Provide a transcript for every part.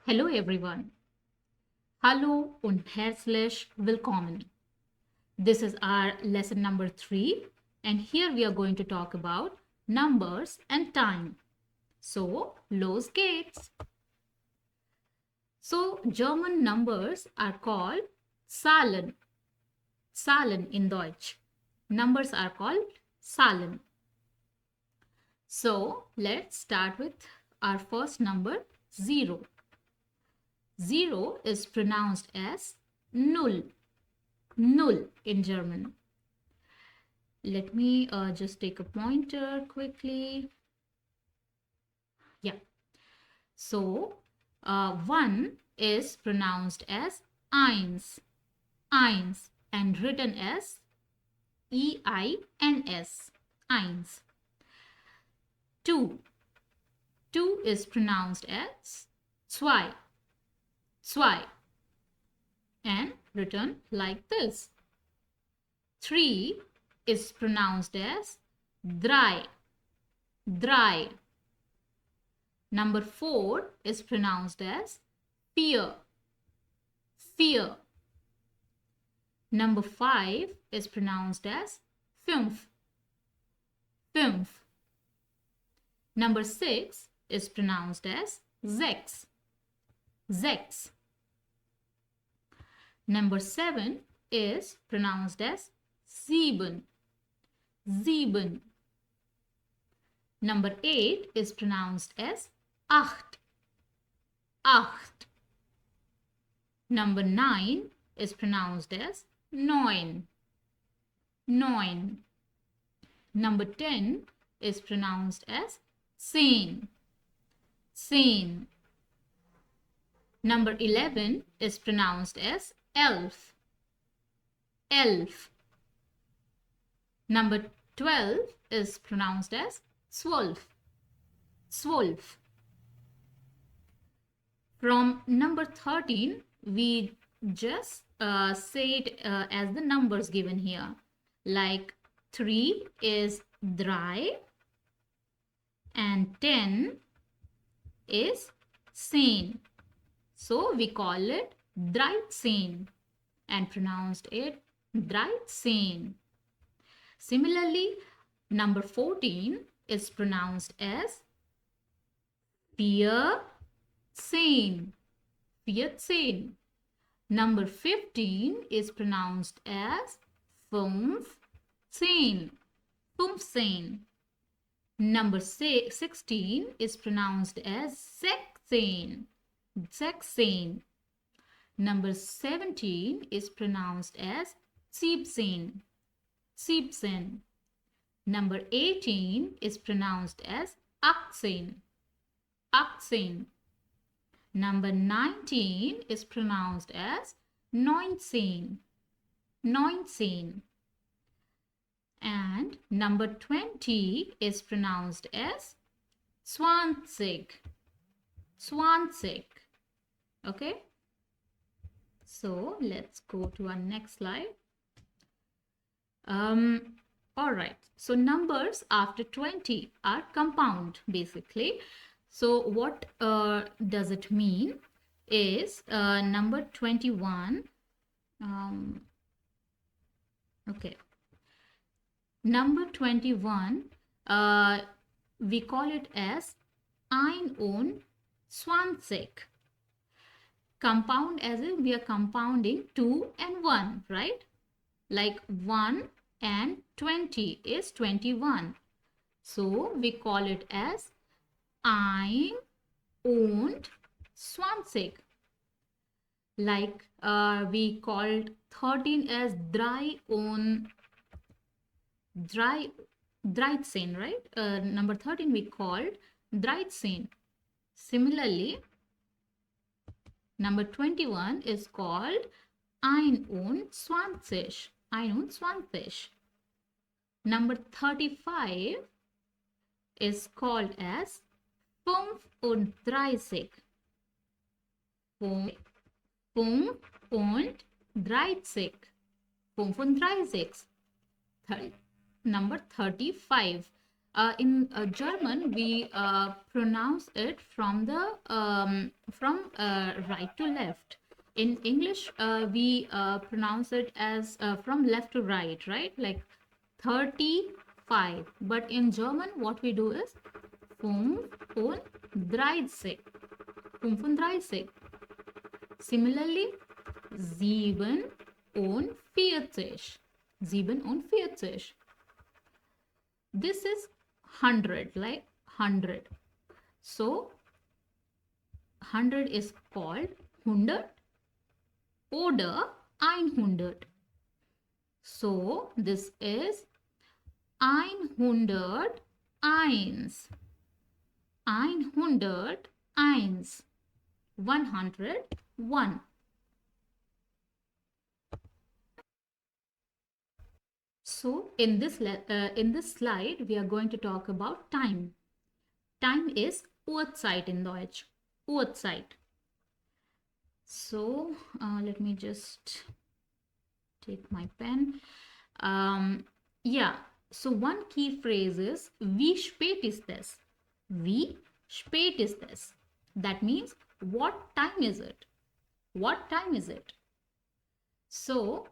Hello everyone. Hallo und herzlich willkommen. This is our lesson number 3 and here we are going to talk about numbers and time. So, los geht's. So, German numbers are called Zahlen. Zahlen in Deutsch. Numbers are called Zahlen. So, let's start with our first number 0. 0 is pronounced as null. Null in German. Let me just take a pointer quickly. Yeah. So, 1 is pronounced as eins. Eins and written as E-I-N-S. Eins. 2. 2 is pronounced as zwei. Zwei. And written like this. 3 is pronounced as drei. Drei. Number 4 is pronounced as vier. Vier. Number 5 is pronounced as fünf. Fünf. Number 6 is pronounced as sechs. Sechs. Number 7 is pronounced as sieben. Sieben. Number 8 is pronounced as acht. Acht. Number 9 is pronounced as neun. Neun. Number 10 is pronounced as zehn. Zehn. Number 11 is pronounced as elf. Elf. Number 12 is pronounced as zwölf. Zwölf. From number 13, we just say it as the numbers given here. Like 3 is drei and 10 is zehn. So we call it dreizehn and pronounced it dreizehn. Similarly, number 14 is pronounced as vierzehn. Vierzehn. Number 15 is pronounced as fünfzehn. Fünfzehn. Number 16 is pronounced as sechzehn. Sechzehn. Number 17 is pronounced as siebzehn. Siebzehn. Number 18 is pronounced as achtzehn. Achtzehn. Number 19 is pronounced as neunzehn. Neunzehn. And number 20 is pronounced as zwanzig. Zwanzig. Okay. So let's go to our next slide. All right. So numbers after 20 are compound basically. So what does it mean is number 21. Okay. Number 21, we call it as 21. Compound as in we are compounding 2 and 1, right? Like 1 and 20 is 21. So we call it as 21. Like we called 13 as dreizehn, right? Number 13 we called dreizehn. Similarly, number 21 is called 21. 21. Number 35 is called as 35. 35. 35. Number 35. In German, we pronounce it from the right to left. In English, we pronounce it as from left to right, right? Like 35. But in German, what we do is 35. 35. Similarly, 47. 47. This is 100, like 100. So 100 is called 100 oder 100. So this is 101. 101. 101. So in this slide, we are going to talk about time. Time is Uhrzeit in Deutsch. Uhrzeit. So let me just take my pen. Yeah. So one key phrase is wie spät ist es? Wie spät ist es? That means what time is it? What time is it? So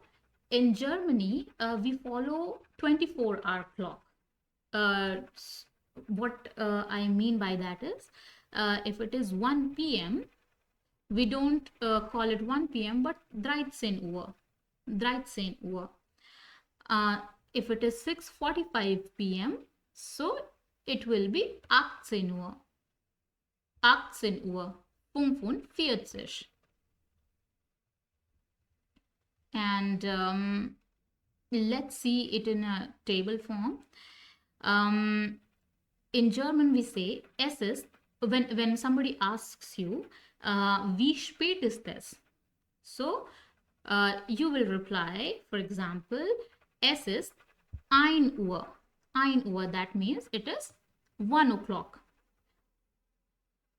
in Germany, we follow 24-hour clock. What I mean by that is, if it is 1 p.m., we don't call it 1 p.m., but 13 Uhr. 13 Uhr. If it is 6:45 p.m., so it will be 18 Uhr. 18 Uhr. 45. And let's see it in a table form. In German, we say es ist, when somebody asks you, wie spät ist es? So, you will reply, for example, es ist 1 Uhr. 1 Uhr, that means it is 1 o'clock.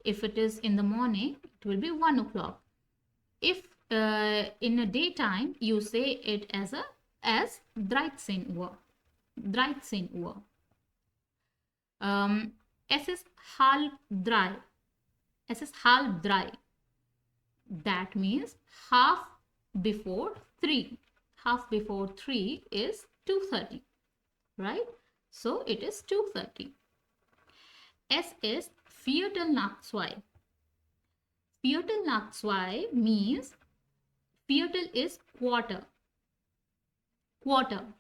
If it is in the morning, it will be 1 o'clock. If in a daytime, you say it as 13 Uhr. 13 Uhr. Es ist 2:30. Es ist 2:30. That means half before 3. Half before 3 is 2:30. Right? So it is 2:30. Es ist 2:45. 2:45 means Viertel is quarter. Quarter.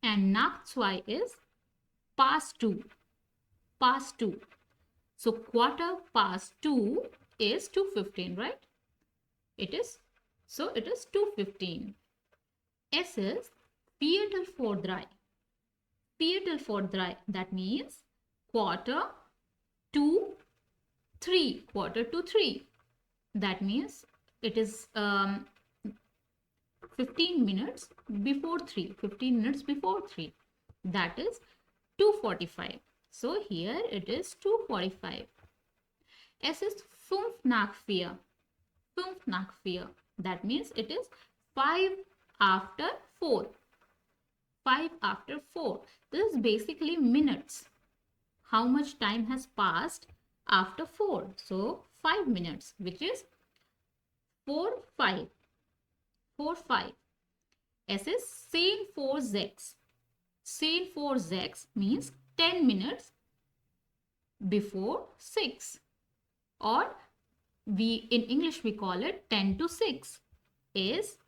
And nach 2 is past 2. Past 2. So quarter past 2 is 2:15, right? It is. So it is 2:15. Es ist 3:45. 3:45. That means quarter to 3. Quarter to 3. That means it is 15 minutes before 3. 15 minutes before 3. That is 2:45. So here it is 2:45. Es ist 5 nach 4. 5 nach 4. That means it is 5 after 4. 5 after 4. This is basically minutes. How much time has passed after 4? So 5 minutes, which is 4:05. 4:05. Es ist 10:06. 10:06 means 10 minutes before 6. Or in English we call it 10 to 6 is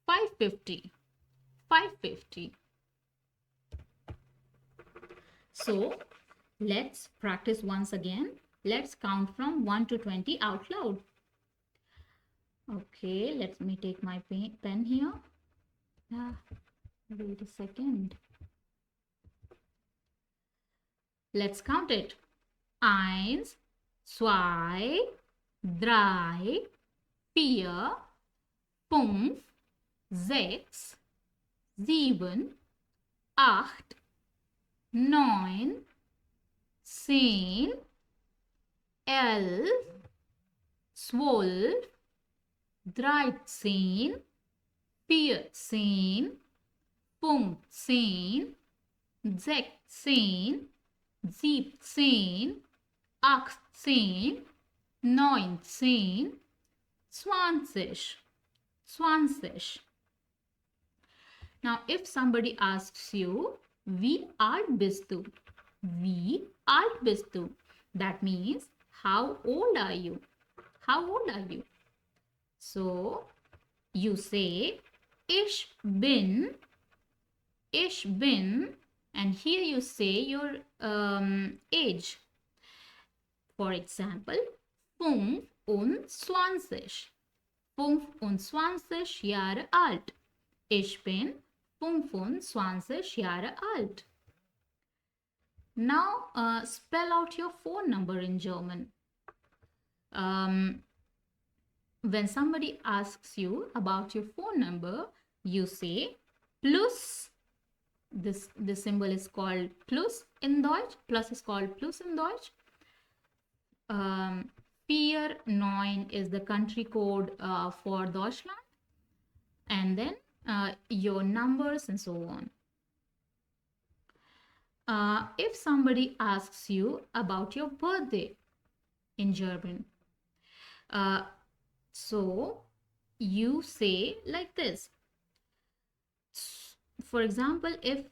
5:50. 5:50. So let's practice once again. Let's count from 1 to 20 out loud. Okay, let me take my pen here. Wait a second. Let's count it. 1, 2, 3, 4, 5, 6, 7, 8, 9, 10, 11, 12, 13, 14, 15, 16, 17, 18, 1920. Now, if somebody asks you, wie alt bist du? Wie alt bist du? That means, how old are you? How old are you? So, you say, ich bin, and here you say your age. For example, 25. 25 Jahre alt. Ich bin 25 Jahre alt. Now, spell out your phone number in German. When somebody asks you about your phone number, you say plus. This symbol is called plus in Deutsch. Plus is called plus in Deutsch. 49 is the country code for Deutschland. And then your numbers and so on. If somebody asks you about your birthday in German, so you say like this. For example, if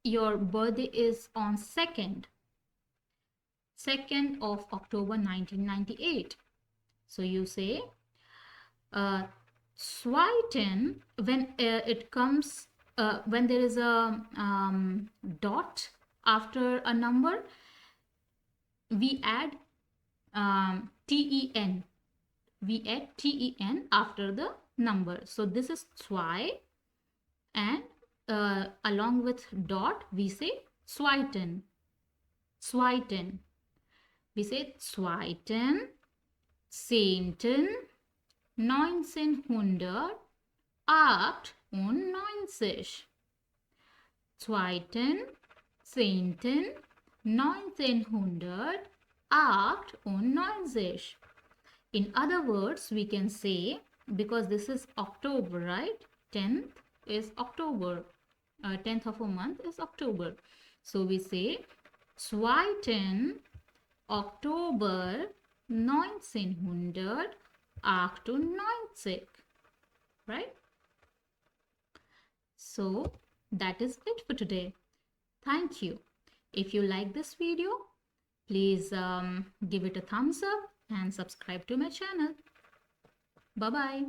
your birthday is on 2nd of October 1998, so you say zweiten, when it comes, when there is a dot after a number, we add ten. We add ten after the number. So this is zwei, and along with dot we say zweiten. We say zweiten, 10. 1998. Zweiten, 10. 1998. In other words, we can say, because this is October, right? 10th is October. 10th of a month is October. So we say 2. Oktober 1998. Right? So that is it for today. Thank you. If you like this video, please give it a thumbs up and subscribe to my channel. Bye-bye.